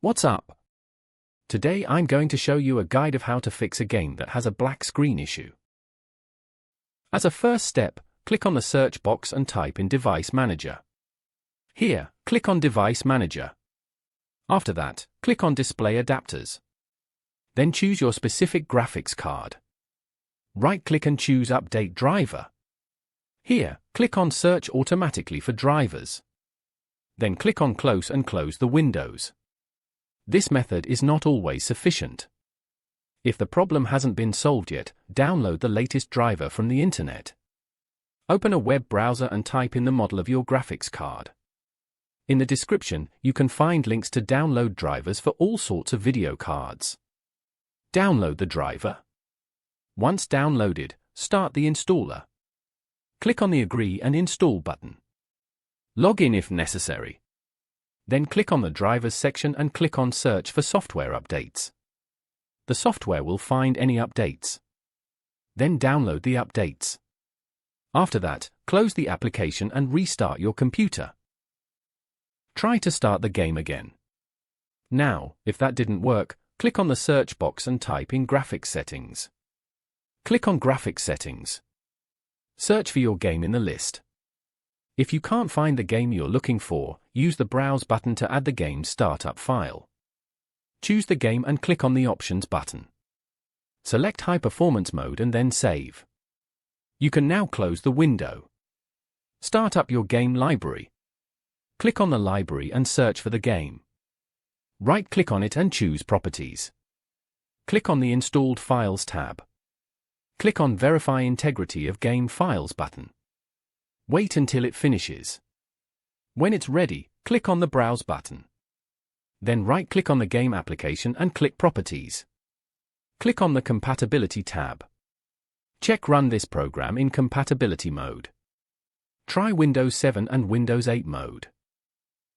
What's up? Today I'm going to show you a guide of how to fix a game that has a black screen issue. As a first step, click on the search box and type in Device Manager. Here, click on Device Manager. After that, click on Display Adapters. Then choose your specific graphics card. Right-click and choose Update Driver. Here, click on Search automatically for drivers. Then click on Close and close the windows. This method is not always sufficient. If the problem hasn't been solved yet, download the latest driver from the internet. Open a web browser and type in the model of your graphics card. In the description, you can find links to download drivers for all sorts of video cards. Download the driver. Once downloaded, start the installer. Click on the Agree and Install button. Log in if necessary. Then click on the Drivers section and click on Search for software updates. The software will find any updates. Then download the updates. After that, close the application and restart your computer. Try to start the game again. Now, if that didn't work, click on the search box and type in Graphics Settings. Click on Graphics Settings. Search for your game in the list. If you can't find the game you're looking for, use the Browse button to add the game's startup file. Choose the game and click on the Options button. Select High Performance Mode and then Save. You can now close the window. Start up your game library. Click on the library and search for the game. Right-click on it and choose Properties. Click on the Installed Files tab. Click on Verify Integrity of Game Files button. Wait until it finishes. When it's ready, click on the Browse button. Then right-click on the game application and click Properties. Click on the Compatibility tab. Check Run this program in compatibility mode. Try Windows 7 and Windows 8 mode.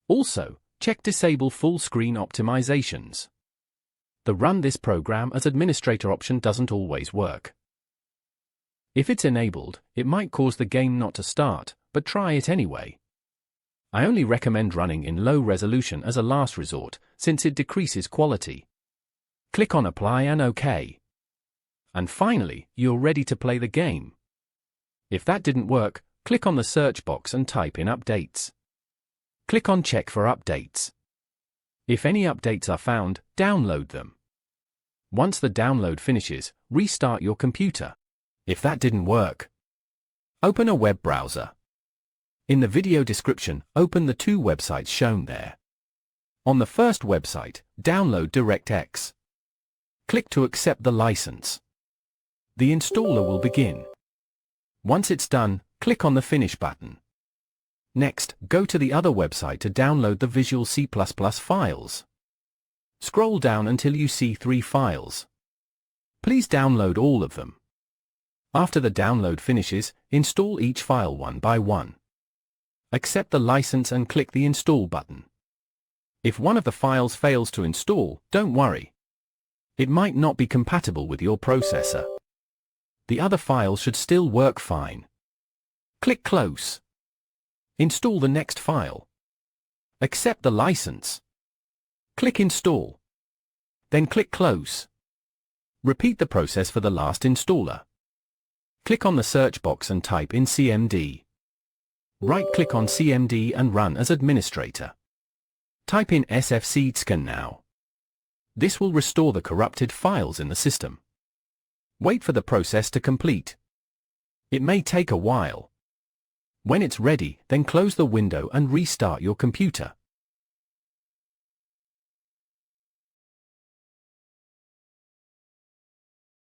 Also, check Disable Full Screen Optimizations. The Run this program as administrator option doesn't always work. If it's enabled, it might cause the game not to start, but try it anyway. I only recommend running in low resolution as a last resort, since it decreases quality. Click on Apply and OK. And finally, you're ready to play the game. If that didn't work, click on the search box and type in Updates. Click on Check for updates. If any updates are found, download them. Once the download finishes, restart your computer. If that didn't work, open a web browser. In the video description, open the two websites shown there. On the first website, download DirectX. Click to accept the license. The installer will begin. Once it's done, click on the Finish button. Next, go to the other website to download the Visual C++ files. Scroll down until you see 3 files. Please download all of them. After the download finishes, install each file one by one. Accept the license and click the Install button. If one of the files fails to install, don't worry. It might not be compatible with your processor. The other files should still work fine. Click Close. Install the next file. Accept the license. Click Install. Then click Close. Repeat the process for the last installer. Click on the search box and type in CMD. Right-click on CMD and run as administrator. Type in sfcscan now. This will restore the corrupted files in the system. Wait for the process to complete. It may take a while. When it's ready, then close the window and restart your computer.